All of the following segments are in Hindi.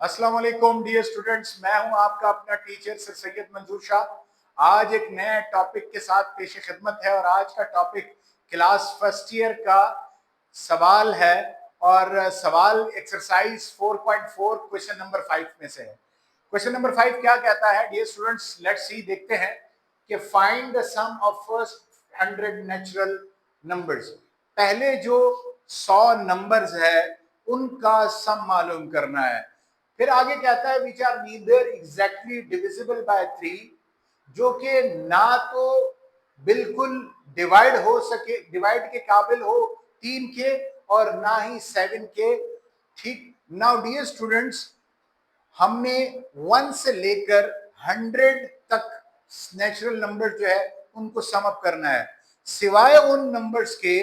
अस्सलाम वालेकुम डियर स्टूडेंट्स, मैं हूं आपका अपना टीचर सर सैयद मंजूर शाह। आज एक नए टॉपिक के साथ पेश खिदमत है और आज का टॉपिक क्लास फर्स्ट ईयर का सवाल है और सवाल एक्सरसाइज 4.4 क्वेश्चन नंबर 5 में से है। क्वेश्चन नंबर 5 क्या कहता है डियर स्टूडेंट्स, लेट्स सी, देखते हैं कि find the sum of first 100 natural numbers. पहले जो 100 नंबर्स है उनका सम मालूम करना है। फिर आगे कहता है which are neither exactly divisible by 3, जो कि ना तो बिल्कुल डिवाइड हो सके, डिवाइड के काबिल हो 3 के और ना ही 7 के। ठीक, नाउ डियर स्टूडेंट्स, हमने 1 से लेकर 100 तक नेचुरल नंबर जो है उनको सम अप करना है, सिवाय उन नंबर्स के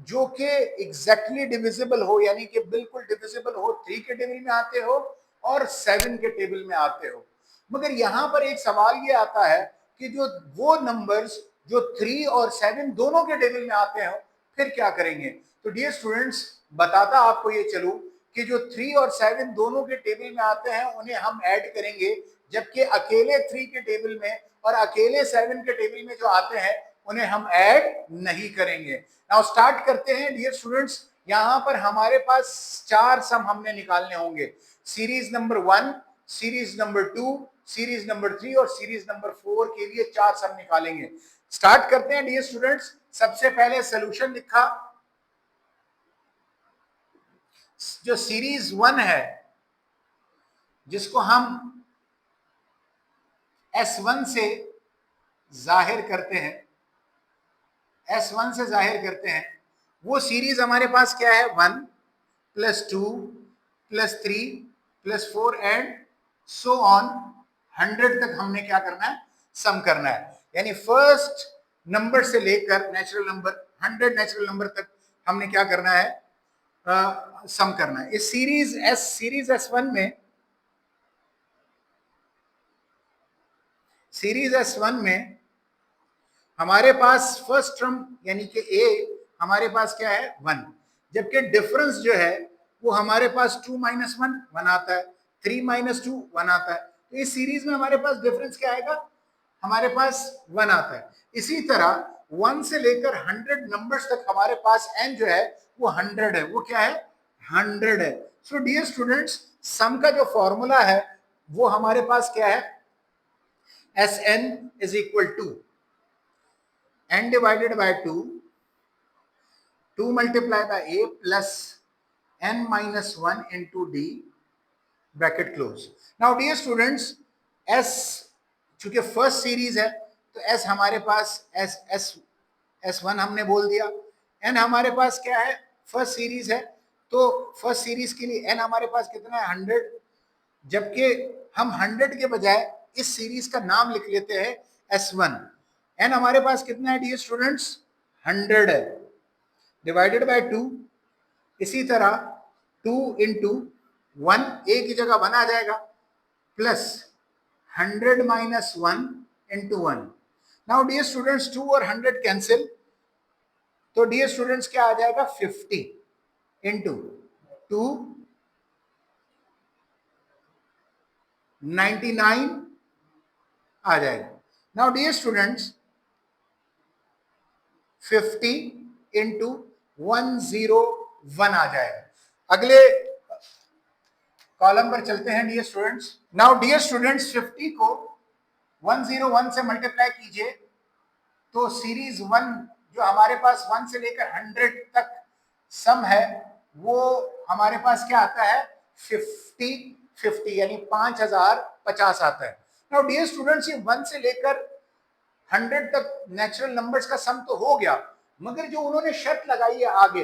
जो कि एग्जैक्टली डिविजिबल हो, यानी कि बिल्कुल डिविजिबल हो, 3 के टेबल में आते हो और 7 के टेबल में आते हो। मगर यहां पर एक सवाल ये आता है कि जो वो नंबर्स जो 3 और 7 दोनों के टेबल में आते हो फिर क्या करेंगे। तो डियर स्टूडेंट्स, बताता आपको ये चलूं कि जो 3 और 7 दोनों के टेबल में आते हैं उन्हें हम ऐड करेंगे, जबकि अकेले 3 के टेबल में और अकेले 7 के टेबल में जो आते हैं उन्हें हम ऐड नहीं करेंगे। नाउ स्टार्ट करते हैं डियर स्टूडेंट्स। यहां पर हमारे पास 4 सम हमने निकालने होंगे, series number 1, series number 2, series number 3 और सीरीज नंबर 4 के लिए 4 सम निकालेंगे। स्टार्ट करते हैं डियर स्टूडेंट्स। सबसे पहले सॉल्यूशन लिखा, जो सीरीज 1 है जिसको हम S1 से जाहिर करते हैं, S1 से जाहिर करते हैं, वो सीरीज हमारे पास क्या है, 1 plus 2 plus 3 plus 4 and so on 100 तक हमने क्या करना है, सम करना है। यानी फर्स्ट नंबर से लेकर नेचुरल नंबर 100 नेचुरल नंबर तक हमने क्या करना है, सम करना है। इस सीरीज S1 में, सीरीज S1 में हमारे पास फर्स्ट टर्म यानी कि ए हमारे पास क्या है, 1, जबकि डिफरेंस जो है वो हमारे पास 2 माइनस 1 1 आता है, 3 माइनस 2 1 आता है। तो इस सीरीज में हमारे पास डिफरेंस क्या आएगा, हमारे पास 1 आता है। इसी तरह 1 से लेकर 100 नंबर्स तक हमारे पास n जो है वो 100 है, वो क्या है, 100 है। सो डियर स्टूडेंट्स, सम का जो फॉर्मूला है वो हमारे पास क्या है, Sn is equal to n divided by 2, 2 multiplied by a plus n minus 1 into d, bracket close. Now dear students, s चूंकि फर्स्ट सीरीज है तो s हमारे पास S1 हमने बोल दिया, n हमारे पास क्या है, फर्स्ट सीरीज है, तो फर्स्ट सीरीज के लिए n हमारे पास कितना है, 100, जबकि हम 100 के बजाय इस सीरीज का नाम लिख लेते हैं S1। n हमारे पास कितना है डियर स्टूडेंट्स, 100 है, डिवाइडेड बाय 2। इसी तरह 2 इंटू 1, ए की जगह 1 आ जाएगा, plus 100 minus 1 into 1। Now dear students, 2 और 100 कैंसिल, तो डियर स्टूडेंट्स क्या आ जाएगा, 50 इंटू 2, 99 आ जाएगा। नाउ डियर स्टूडेंट्स, 50 इंटू 101 आ जाएगा। अगले कॉलम पर चलते हैं dear students. Now dear students, 50 को 101 से मल्टीप्लाई कीजिए तो सीरीज 1 जो हमारे पास 1 से लेकर 100 तक सम है वो हमारे पास क्या आता है, 50 यानी 5050 आता है। नाउ डियर स्टूडेंट्स, ये 1 से लेकर 100 तक नेचुरल नंबर्स का सम तो हो गया, मगर जो उन्होंने शर्त लगाई है आगे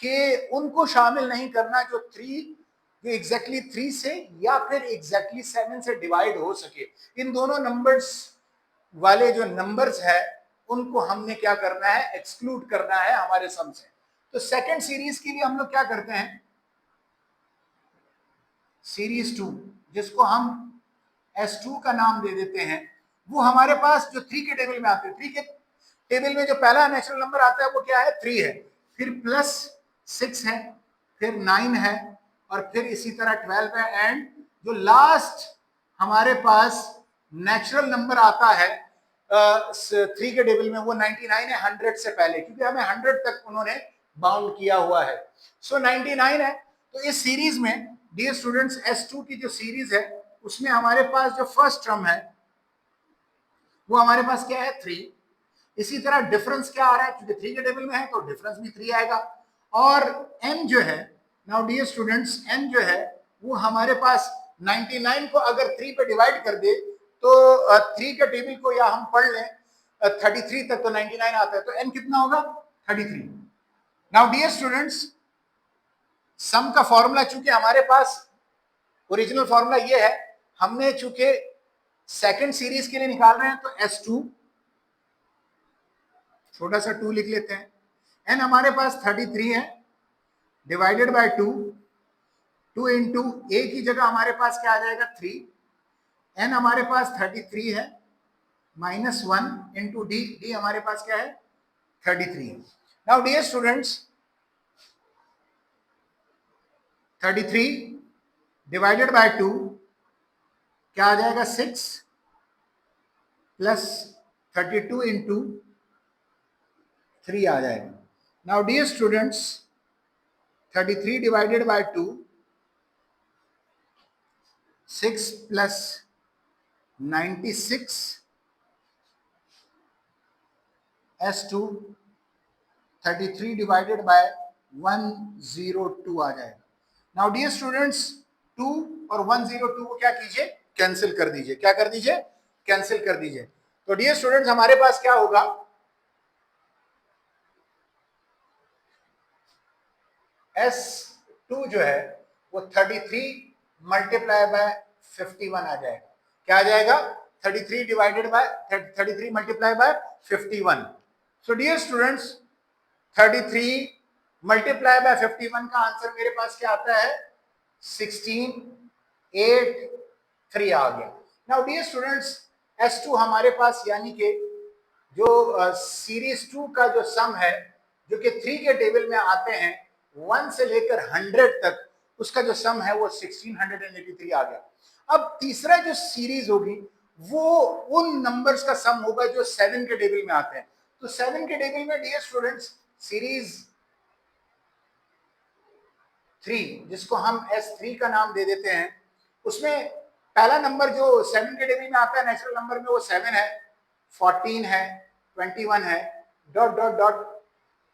कि उनको शामिल नहीं करना जो 3, जो एग्जैक्टली 3 से या फिर एग्जैक्टली 7 से डिवाइड हो सके। इन दोनों नंबर्स वाले जो नंबर्स है उनको हमने क्या करना है, एक्सक्लूड करना है हमारे सम से। तो सेकंड सीरीज के लिए हम लोग क्या करते हैं, सीरीज 2 जिसको हम S2 का नाम दे देते हैं, वो हमारे पास जो 3 के टेबल में आते हैं, 3 के टेबल में जो पहला नेचुरल नंबर आता है वो क्या है, 3 है, फिर प्लस 6 है, फिर 9 है और फिर इसी तरह 12 है एंड जो लास्ट हमारे पास नेचुरल नंबर आता है 3 के टेबल में, वो 99 है 100 से पहले, क्योंकि हमें 100 तक उन्होंने बाउंड किया हुआ है। सो 99 है। तो इस सीरीज में डियर स्टूडेंट्स S2 की जो सीरीज है उसमें हमारे पास जो फर्स्ट टर्म है वो हमारे पास क्या है 3। इसी तरह डिफरेंस क्या आ रहा है, क्योंकि 3 के टेबल में है तो डिफरेंस भी 3 आएगा। और n जो है, नाउ डियर स्टूडेंट्स n जो है वो हमारे पास 99 को अगर 3 पे डिवाइड कर दे तो 3 के टेबल को या हम पढ़ लें 33 तक, तो 99 आता है, तो n कितना होगा 33। नाउ डियर स्टूडेंट्स सम का फॉर्मूला चूंकि हमारे पास ओरिजिनल फॉर्मूला ये है, हमने चूंकि सेकंड सीरीज के लिए निकाल रहे हैं तो S2 छोटा सा 2 लिख लेते हैं। n हमारे पास 33 है डिवाइडेड बाय 2, 2 इंटू a की जगह हमारे पास क्या आ जाएगा 3, n हमारे पास 33 है माइनस 1 इंटू डी, डी हमारे पास क्या है 33 है। Now dear students 33 divided by 2 क्या आ जाएगा 6 प्लस 32 इंटू 3 आ जाएगा। Now dear students 33 divided by 2, 6 plus 96 S2 33 divided by 102 आ जाएगा। नाउ डियर स्टूडेंट्स 2 और 102 को क्या कीजिए कैंसिल कर दीजिए, क्या कर दीजिए कैंसिल कर दीजिए। तो डियर स्टूडेंट्स हमारे पास क्या होगा S2 जो है वो 33 मल्टीप्लाई बाय 51 आ जाएगा। क्या आ जाएगा 33 divided by 33 multiply by 51। So dear students 33 multiply by 51 का आंसर मेरे पास क्या आता है 1683 आ गया। नाउ डियर स्टूडेंट्स S2 हमारे पास यानी कि जो सीरीज 2 का जो सम है जो कि 3 के टेबल में आते हैं 1 से लेकर 100 तक, उसका जो सम है वो 1683 आ गया। अब तीसरा जो सीरीज होगी वो उन नंबर्स का सम होगा जो 7 के टेबल में आते हैं। तो 7 के टेबल में डियर स्टूडेंट्स सीरीज 3 जिसको हम S3 का नाम दे देते हैं, उसमें पहला नंबर जो 7 के टेबल में आता है नेचुरल नंबर में वो 7 है, 14 है, 21 है, डॉट डॉट डॉट,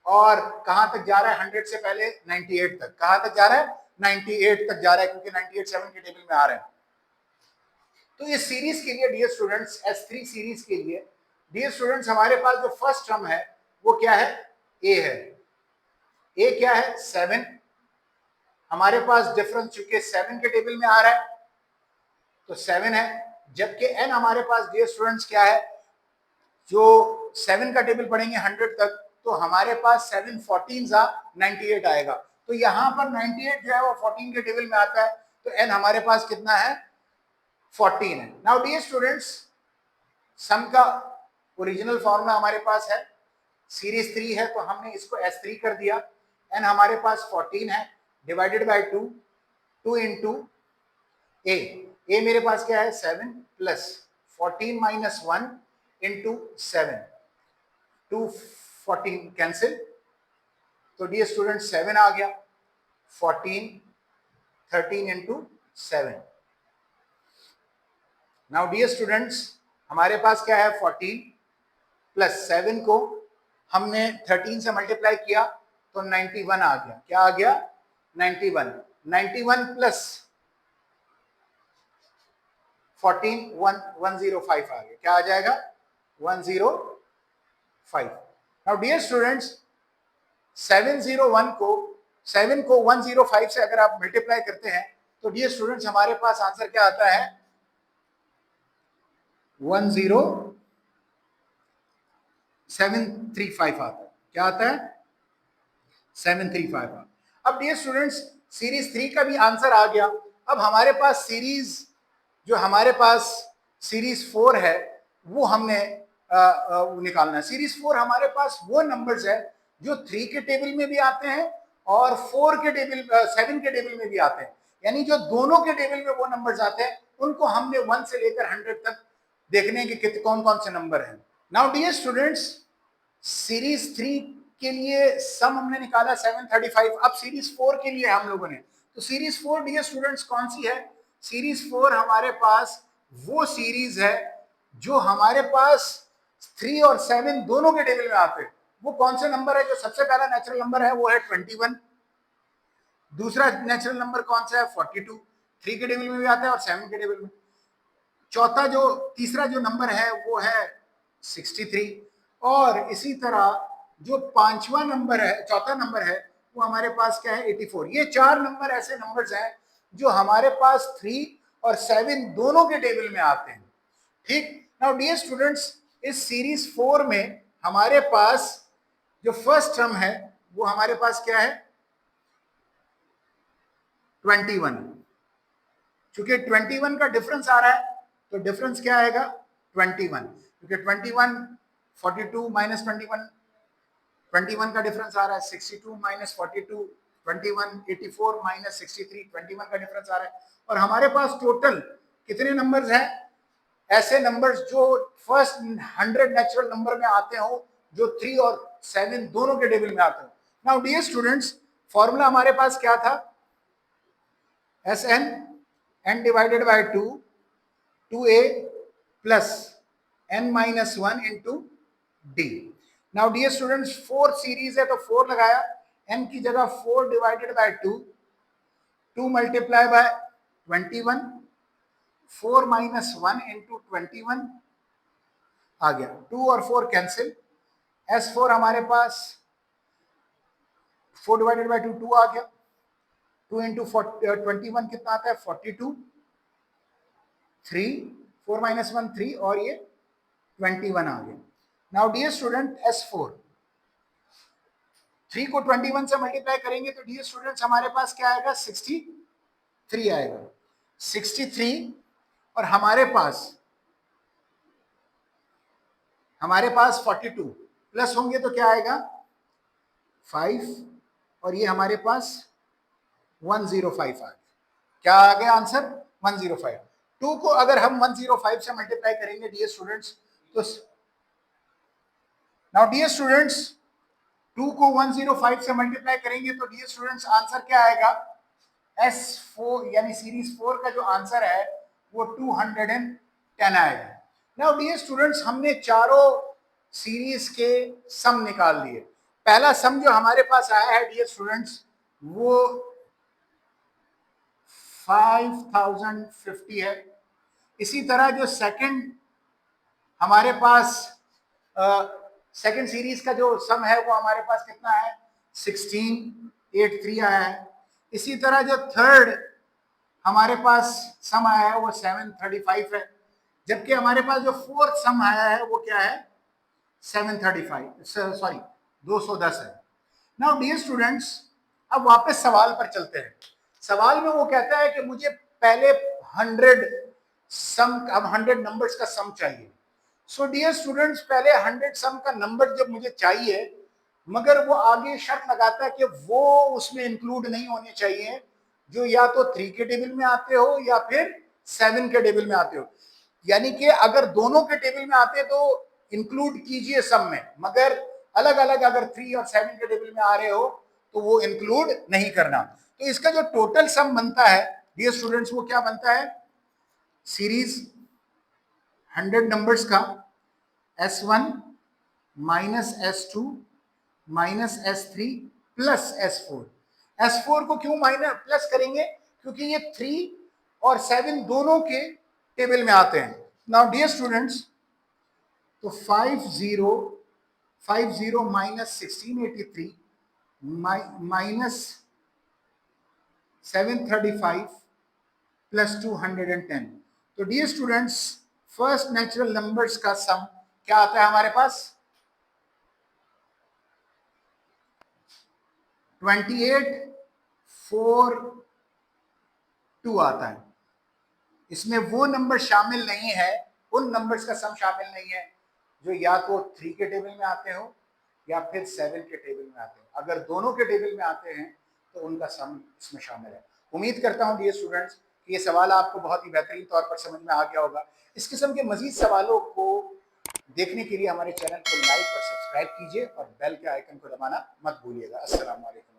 और कहां तक जा रहा है 100 से पहले 98 तक। कहां तक जा रहा है 98 तक जा रहा है, क्योंकि 98 7 के टेबल में आ रहे हैं। तो इस सीरीज के लिए डियर स्टूडेंट्स S3 सीरीज के लिए डियर स्टूडेंट्स हमारे पास जो फर्स्ट टर्म है वो क्या है a है। a क्या है 7, हमारे पास डिफरेंस चूंकि 7 के टेबल में आ रहा है तो 7 है, जबकि n हमारे पास डियर स्टूडेंट्स क्या है, जो 7 का टेबल पढ़ेंगे 100 तक तो हमारे पास 7 14 सा 98 आएगा। तो यहां पर 98 जो है वो 14 के टेबल में आता है, तो n हमारे पास कितना है 14 है। नाउ डियर स्टूडेंट्स सम का ओरिजिनल फॉर्मूला हमारे पास है, सीरीज 3 है तो हमने इसको S3 कर दिया। n हमारे पास 14 है divided by 2, 2 into a, a मेरे पास क्या है 7 प्लस 14 माइनस 1 इंटू 7, 2 14 कैंसिल, तो डियर स्टूडेंट 7 आ गया, 14 13 इंटू 7। नाउ डियर स्टूडेंट्स हमारे पास क्या है 14 प्लस 7 को हमने 13 से मल्टीप्लाई किया तो 91 आ गया। क्या आ गया 91, 91 प्लस 14 105 आ गया। क्या आ जाएगा 105। नाउ डियर स्टूडेंट्स 701 को 7 को 105 से अगर आप मल्टीप्लाई करते हैं तो डियर स्टूडेंट्स हमारे पास आंसर क्या आता है 10735 आता है। क्या आता है 735। अब डियर स्टूडेंट्स सीरीज 3 का भी आंसर आ गया। अब हमारे पास सीरीज जो हमारे पास सीरीज 4 है वो हमने निकालना है। सीरीज 4 हमारे पास वो नंबर्स है जो 3 के टेबल में भी आते हैं और 4 के टेबल 7 के टेबल में भी आते हैं। यानी जो दोनों के टेबल में वो नंबर्स आते हैं उनको हमने 1 से लेकर 100 तक देखने के कौन कौन से नंबर हैं। नाउ डियर स्टूडेंट्स, सीरीज 3 के लिए सम हमने निकाला 735। अब सीरीज 4 के लिए हम लोगों ने, तो सीरीज 4 डियर स्टूडेंट्स कौन सी है? सीरीज 4 हमारे पास वो सीरीज है जो हमारे पास 3 और 7 दोनों के टेबल में आते हैं। वो कौन से नंबर है? जो सबसे पहला नेचुरल नंबर है वो है 21, दूसरा नेचुरल नंबर कौन सा है? 42, 3 के टेबल में भी आता है और 7 के टेबल में। तीसरा जो नंबर है वो है 63, और इसी तरह जो पांचवा नंबर है, चौथा नंबर है, वो हमारे पास क्या है? 84। ये 4 नंबर ऐसे नंबर्स हैं जो हमारे पास 3 और 7 दोनों के टेबल में आते हैं। ठीक। नाउ डियर स्टूडेंट्स, इस सीरीज 4 में हमारे पास जो फर्स्ट टर्म है वो हमारे पास क्या है? 21। चूंकि 21 का डिफरेंस आ रहा है तो डिफरेंस क्या आएगा? 21, क्योंकि 21 42 माइनस 21 का डिफरेंस आ रहा है। 62 माइनस 42 21, 84 माइनस 63 21 का डिफरेंस आ रहा है। और हमारे पास टोटल कितने नंबर्स हैं? ऐसे नंबर्स जो फर्स्ट 100 नेचुरल नंबर में आते हो, जो 3 और 7 दोनों के टेबल में आते हो। नाउ डियर स्टूडेंट्स, फॉर्मूला हमारे पास क्या था? Sn n divided by 2 2a plus n minus 1 into d। Now dear students, 4 series है तो 4 लगाया, n की जगह 4 divided by 2, 2 multiply by 21, 4 minus 1 into 21 आ गया। 2 और 4 कैंसिल, S4 हमारे पास 4 डिवाइडेड बाय 2 2 आ गया। 2 इंटू 21 कितना आता है? 42, 3, 4 माइनस 1 3, और ये 21 आ गया। नाउ डियर स्टूडेंट, S4 3 को 21 से मल्टीप्लाई करेंगे तो डियर स्टूडेंट्स हमारे पास क्या आएगा? 63 आएगा। 63, और हमारे पास 42 प्लस होंगे तो क्या आएगा? 5, और ये हमारे पास 105 आ गया। क्या आ गया आंसर? 105। 2 को अगर हम 105 से मल्टीप्लाई करेंगे डियर स्टूडेंट्स, तो नाउ डियर स्टूडेंट्स, 2 को 105 से मल्टीप्लाई करेंगे तो डियर स्टूडेंट्स आंसर क्या आएगा? S4 यानी सीरीज 4 का जो आंसर है वो 210 आएगा। नाउ डियर स्टूडेंट्स, हमने चारों सीरीज के सम निकाल लिए। पहला सम जो हमारे पास आया है डियर स्टूडेंट्स वो 5050 है। इसी तरह जो सेकंड हमारे पास सेकंड सीरीज का जो सम है वो हमारे पास कितना है? 1683 आया है। इसी तरह जो थर्ड हमारे पास सम आया है वो 735 है, जबकि हमारे पास जो फोर्थ सम आया है वो क्या है? 210 है। नाउ डियर स्टूडेंट्स, अब वापस सवाल पर चलते हैं। सवाल में वो कहता है कि मुझे पहले 100 नंबर्स का सम चाहिए। सो डियर स्टूडेंट्स, पहले 100 सम का नंबर जब मुझे चाहिए, मगर वो आगे शर्त लगाता है कि वो उसमें इंक्लूड नहीं होने चाहिए जो या तो 3 के टेबल में आते हो या फिर 7 के टेबल में आते हो। यानी कि अगर दोनों के टेबल में आते तो इंक्लूड कीजिए सम में, मगर अलग अलग अगर 3 और 7 के टेबल में आ रहे हो तो वो इंक्लूड नहीं करना। तो इसका जो टोटल सम बनता है डियर स्टूडेंट्स वो क्या बनता है? सीरीज 100 नंबर्स का S1 minus S2 minus S3 plus S4। S4 को क्यों माइनस प्लस करेंगे? क्योंकि ये 3 और 7 दोनों के टेबल में आते हैं। नाउ डियर स्टूडेंट्स, तो 50 माइनस 1683 माइनस 735 प्लस 210। तो dear students, first natural numbers का सम क्या आता है हमारे पास? 2842 आता है। इसमें वो नंबर शामिल नहीं है, उन नंबर्स का सम शामिल नहीं है जो या तो 3 के टेबल में आते हो या फिर 7 के टेबल में आते हैं। अगर दोनों के टेबल में आते हैं तो उनका सम इसमें शामिल है। उम्मीद करता हूं डियर स्टूडेंट्स कि ये सवाल आपको बहुत ही बेहतरीन तौर पर समझ में आ गया होगा। इस किस्म के मजीद सवालों को देखने के लिए हमारे चैनल को लाइक और सब्सक्राइब कीजिए और बेल के आइकन को दबाना मत भूलिएगा। अस्सलाम वालेकुम।